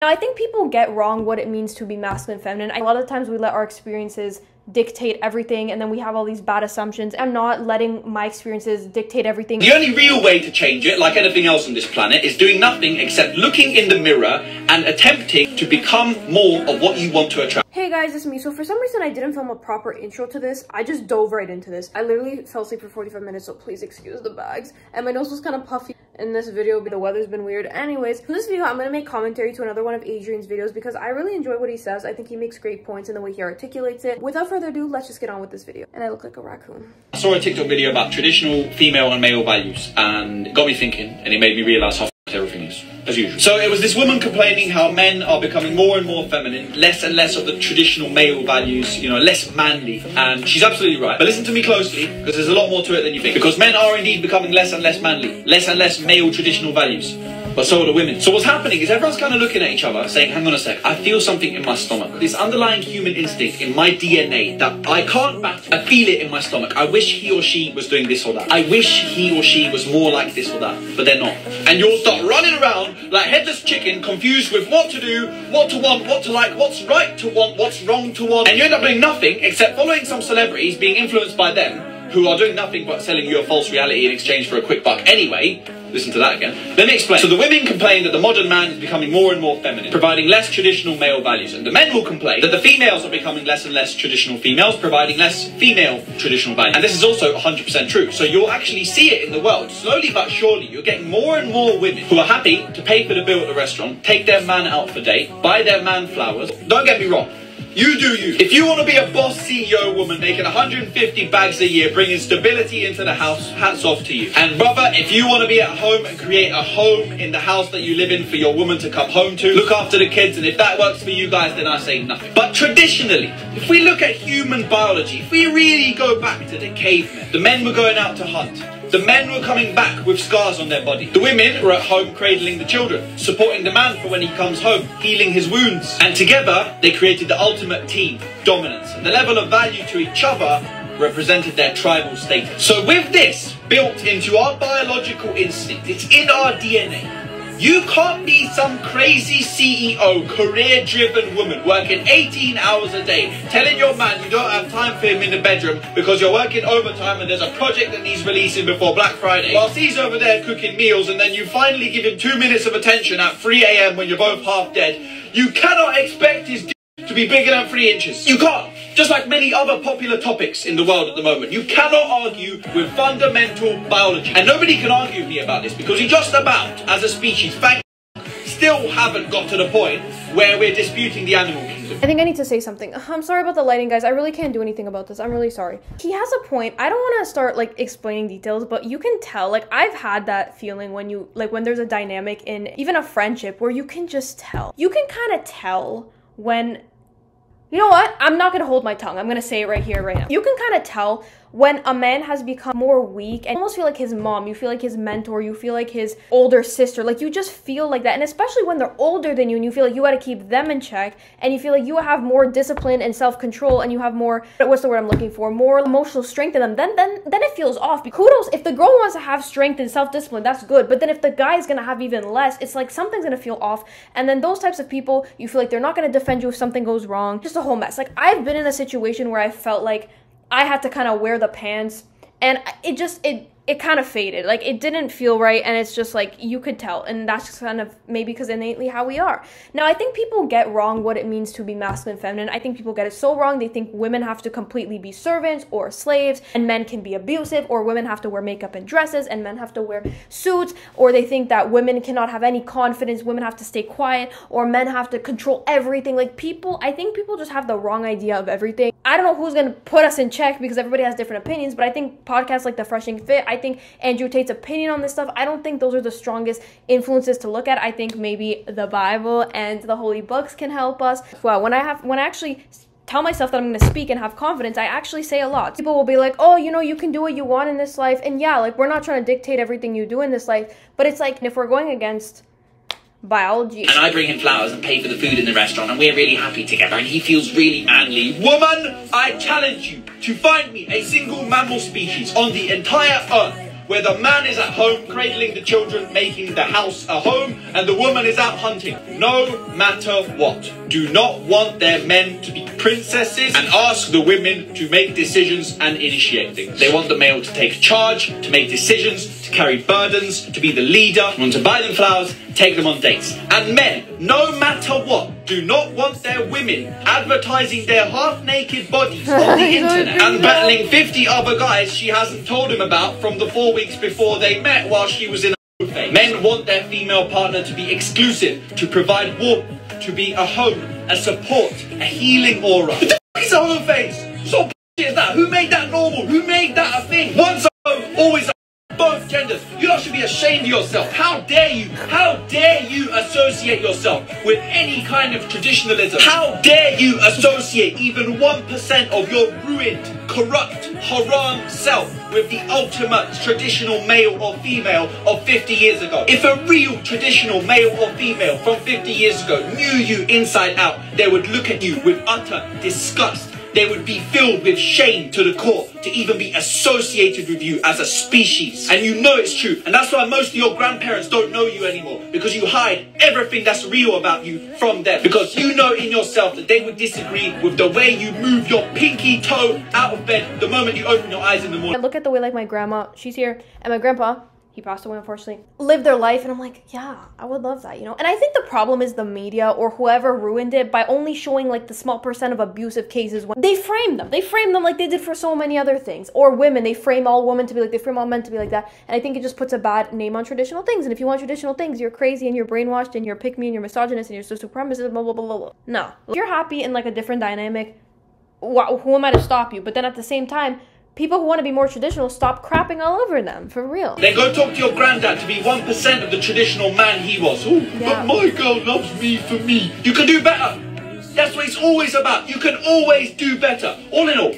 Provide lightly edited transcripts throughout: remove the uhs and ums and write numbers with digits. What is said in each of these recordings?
Now, I think people get wrong what it means to be masculine, feminine. A lot of times we let our experiences dictate everything, and then we have all these bad assumptions. I'm not letting my experiences dictate everything. The only real way to change it, like anything else on this planet, is doing nothing except looking in the mirror and attempting to become more of what you want to attract. Hey guys, it's me. So for some reason I didn't film a proper intro to this. I just dove right into this. I literally fell asleep for 45 minutes, so please excuse the bags. And my nose was kind of puffy in this video, but the weather's been weird. Anyways, in this video I'm gonna make commentary to another one of Adrian's videos because I really enjoy what he says. I think he makes great points in the way he articulates it. Without further ado, let's just get on with this video. And I look like a raccoon. I saw a TikTok video about traditional female and male values, and it got me thinking, and it made me realize how everything is, as usual. So it was this woman complaining how men are becoming more and more feminine, less and less of the traditional male values, you know, less manly. And she's absolutely right. But listen to me closely, because there's a lot more to it than you think. Because men are indeed becoming less and less manly, less and less male traditional values. But so are the women. So what's happening is everyone's kind of looking at each other saying, hang on a sec, I feel something in my stomach. This underlying human instinct in my DNA that I can't battle. I feel it in my stomach. I wish he or she was doing this or that. I wish he or she was more like this or that. But they're not. And you'll start running around like headless chicken, confused with what to do, what to want, what to like, what's right to want, what's wrong to want. And you end up doing nothing except following some celebrities, being influenced by them, who are doing nothing but selling you a false reality in exchange for a quick buck anyway. Listen to that again. Let me explain. So the women complain that the modern man is becoming more and more feminine, providing less traditional male values. And the men will complain that the females are becoming less and less traditional females, providing less female traditional values. And this is also 100% true. So you'll actually see it in the world. Slowly but surely, you're getting more and more women who are happy to pay for the bill at the restaurant, take their man out for date, buy their man flowers. Don't get me wrong. You do you. If you want to be a boss CEO woman making 150 bags a year, bringing stability into the house, hats off to you. And brother, if you want to be at home and create a home in the house that you live in for your woman to come home to, look after the kids, and if that works for you guys, then I say nothing. But traditionally, if we look at human biology, if we really go back to the cavemen, the men were going out to hunt. The men were coming back with scars on their body. The women were at home cradling the children, supporting the man for when he comes home, healing his wounds. And together, they created the ultimate team, dominance. And the level of value to each other represented their tribal status. So with this built into our biological instinct, it's in our DNA. You can't be some crazy CEO, career-driven woman working 18 hours a day, telling your man you don't have time for him in the bedroom because you're working overtime and there's a project that needs releasing before Black Friday, whilst he's over there cooking meals, and then you finally give him 2 minutes of attention at 3 AM when you're both half dead. You cannot expect his dick to be bigger than 3 inches. You can't. Just like many other popular topics in the world at the moment, you cannot argue with fundamental biology. And nobody can argue with me about this because we just about, as a species, still haven't got to the point where we're disputing the animal kingdom. I think I need to say something. I'm sorry about the lighting, guys. I really can't do anything about this. I'm really sorry. He has a point. I don't want to start like explaining details, but you can tell, like, I've had that feeling when you, like, when there's a dynamic in even a friendship where you can just tell. You can kind of tell when, you know what? I'm not going to hold my tongue. I'm going to say it right here, right now. You can kind of tell when a man has become more weak and almost feel like his mom, you feel like his mentor, you feel like his older sister, like you just feel like that. And especially when they're older than you and you feel like you got to keep them in check and you feel like you have more discipline and self-control and you have more, what's the word I'm looking for, more emotional strength in them, then it feels off. Kudos, if the girl wants to have strength and self-discipline, that's good. But then if the guy is going to have even less, it's like something's going to feel off. And then those types of people, you feel like they're not going to defend you if something goes wrong. Just a whole mess. Like, I've been in a situation where I felt like I had to kind of wear the pants and it kind of faded. Like, it didn't feel right, and it's just like, you could tell, and that's just kind of maybe because innately how we are. Now, I think people get wrong what it means to be masculine, feminine. I think people get it so wrong. They think women have to completely be servants or slaves, and men can be abusive, or women have to wear makeup and dresses, and men have to wear suits, or they think that women cannot have any confidence, women have to stay quiet, or men have to control everything. Like, I think people just have the wrong idea of everything. I don't know who's gonna put us in check because everybody has different opinions, but I think podcasts like The Freshing Fit, I think Andrew Tate's opinion on this stuff, I don't think those are the strongest influences to look at. I think maybe the Bible and the holy books can help us. Well, when I actually tell myself that I'm going to speak and have confidence, I actually say a lot. People will be like, oh, you know, you can do what you want in this life. And yeah, like, we're not trying to dictate everything you do in this life, but it's like, if we're going against biology. And I bring him flowers and pay for the food in the restaurant, and we're really happy together, and he feels really manly. Woman, I challenge you to find me a single mammal species on the entire earth where the man is at home cradling the children, making the house a home, and the woman is out hunting. No matter what. Do not want their men to be princesses and ask the women to make decisions and initiate things. They want the male to take charge, to make decisions, to carry burdens, to be the leader, want to buy them flowers, take them on dates. And men, no matter what, do not want their women advertising their half-naked bodies on the internet and battling 50 other guys she hasn't told him about from the 4 weeks before they met while she was in a phase. Men want their female partner to be exclusive, to provide warmth, to be a home, a support, a healing aura. What the f*** is a home phase? So is that? Who made that normal? Who made that a thing? Once a home, always a both genders. You lot should be ashamed of yourself. How dare you? How dare you associate yourself with any kind of traditionalism? How dare you associate even 1% of your ruined, corrupt, haram self with the ultimate traditional male or female of 50 years ago? If a real traditional male or female from 50 years ago knew you inside out, they would look at you with utter disgust. They would be filled with shame to the core to even be associated with you as a species. And you know it's true. And that's why most of your grandparents don't know you anymore. Because you hide everything that's real about you from them. Because you know in yourself that they would disagree with the way you move your pinky toe out of bed the moment you open your eyes in the morning. I look at the way like my grandma, she's here, and my grandpa, he passed away unfortunately, lived their life, and I'm like, yeah, I would love that, you know? And I think the problem is the media or whoever ruined it by only showing like the small percent of abusive cases when they frame them. They frame them like they did for so many other things. Or women, they frame all women to be like, they frame all men to be like that. And I think it just puts a bad name on traditional things. And if you want traditional things, you're crazy and you're brainwashed and you're pick-me and you're misogynist and you're so supremacist, blah, blah, blah, blah, blah. No. If you're happy in like a different dynamic, who am I to stop you? But then at the same time, people who want to be more traditional, stop crapping all over them, for real. Then go talk to your granddad to be 1% of the traditional man he was. Ooh, yeah. But my girl loves me for me. You can do better. That's what it's always about. You can always do better. All in all,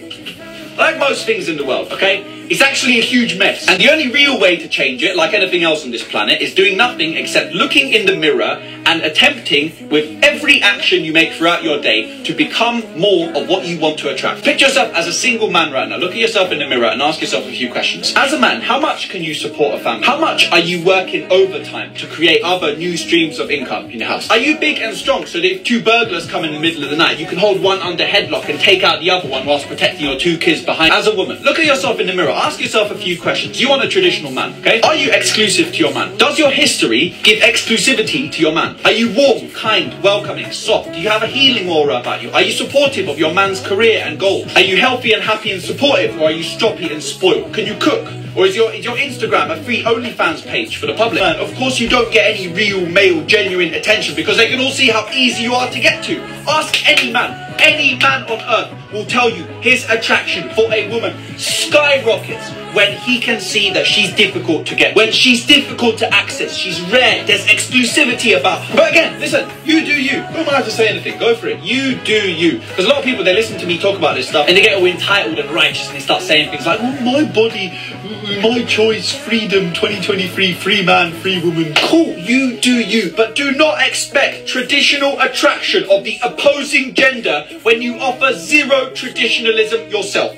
like most things in the world, okay? It's actually a huge mess. And the only real way to change it, like anything else on this planet, is doing nothing except looking in the mirror and attempting with every action you make throughout your day to become more of what you want to attract. Picture yourself as a single man right now. Look at yourself in the mirror and ask yourself a few questions. As a man, how much can you support a family? How much are you working overtime to create other new streams of income in your house? Are you big and strong so that if 2 burglars come in the middle of the night, you can hold one under headlock and take out the other one whilst protecting your 2 kids behind? As a woman, look at yourself in the mirror. Ask yourself a few questions. You want a traditional man, okay? Are you exclusive to your man? Does your history give exclusivity to your man? Are you warm, kind, welcoming, soft? Do you have a healing aura about you? Are you supportive of your man's career and goals? Are you healthy and happy and supportive, or are you stroppy and spoiled? Can you cook? Or is your Instagram a free OnlyFans page for the public? Man, of course you don't get any real male genuine attention because they can all see how easy you are to get to. Ask any man on earth will tell you his attraction for a woman skyrockets when he can see that she's difficult to get. When she's difficult to access, she's rare, there's exclusivity about her. But again, listen, you do you. Who am I to say anything? Go for it. You do you. Because a lot of people, they listen to me talk about this stuff and they get all entitled and righteous and they start saying things like, oh, my body, my choice, freedom, 2023, free man, free woman. Cool, you do you. But do not expect traditional attraction of the opposing gender when you offer zero traditionalism yourself.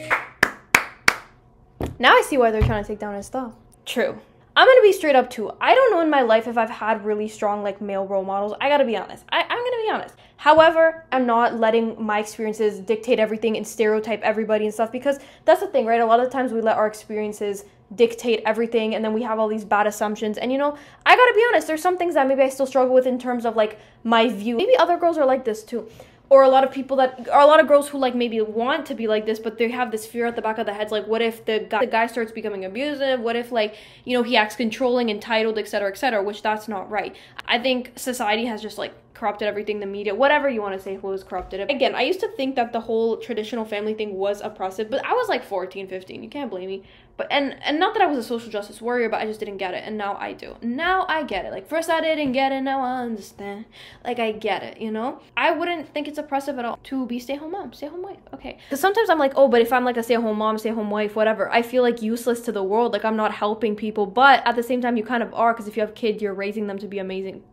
Now I see why they're trying to take down his stuff. True. I'm gonna be straight up too. I don't know in my life if I've had really strong like male role models. I gotta be honest. I'm gonna be honest. However, I'm not letting my experiences dictate everything and stereotype everybody and stuff, because that's the thing, right? A lot of times we let our experiences dictate everything and then we have all these bad assumptions. And you know, I gotta be honest, there's some things that maybe I still struggle with in terms of like my view. Maybe other girls are like this too. Or a lot of people that are a lot of girls who like maybe want to be like this, but they have this fear at the back of their heads, like what if the guy starts becoming abusive? What if like, you know, he acts controlling, entitled, etc., which that's not right. I think society has just like corrupted everything, the media, whatever you want to say, was corrupted it. Again, I used to think that the whole traditional family thing was oppressive, but I was like 14, 15, you can't blame me. But and not that I was a social justice warrior, but I just didn't get it, and now I do. Now I get it. Like first I didn't get it, now I understand. Like I get it, you know? I wouldn't think it's oppressive at all to be stay-at-home mom, stay-at-home wife, okay. Because sometimes I'm like, oh, but if I'm like a stay-at-home mom, stay-at-home wife, whatever, I feel like useless to the world, like I'm not helping people, but at the same time you kind of are, because if you have kids, you're raising them to be amazing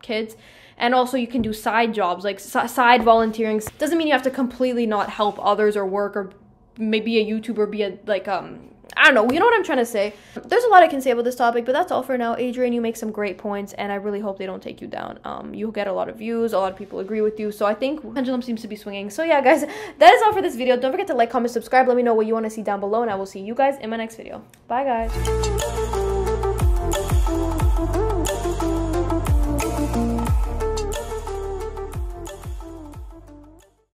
kids. And also you can do side jobs, like side volunteering. Doesn't mean you have to completely not help others or work or maybe a YouTuber, be a like I don't know, you know what I'm trying to say. There's a lot I can say about this topic, but that's all for now. Adrian, you make some great points, and I really hope they don't take you down. You'll get a lot of views, a lot of people agree with you, so I think pendulum seems to be swinging. So yeah, guys, that is all for this video. Don't forget to like, comment, subscribe. Let me know what you want to see down below, and I will see you guys in my next video. Bye, guys.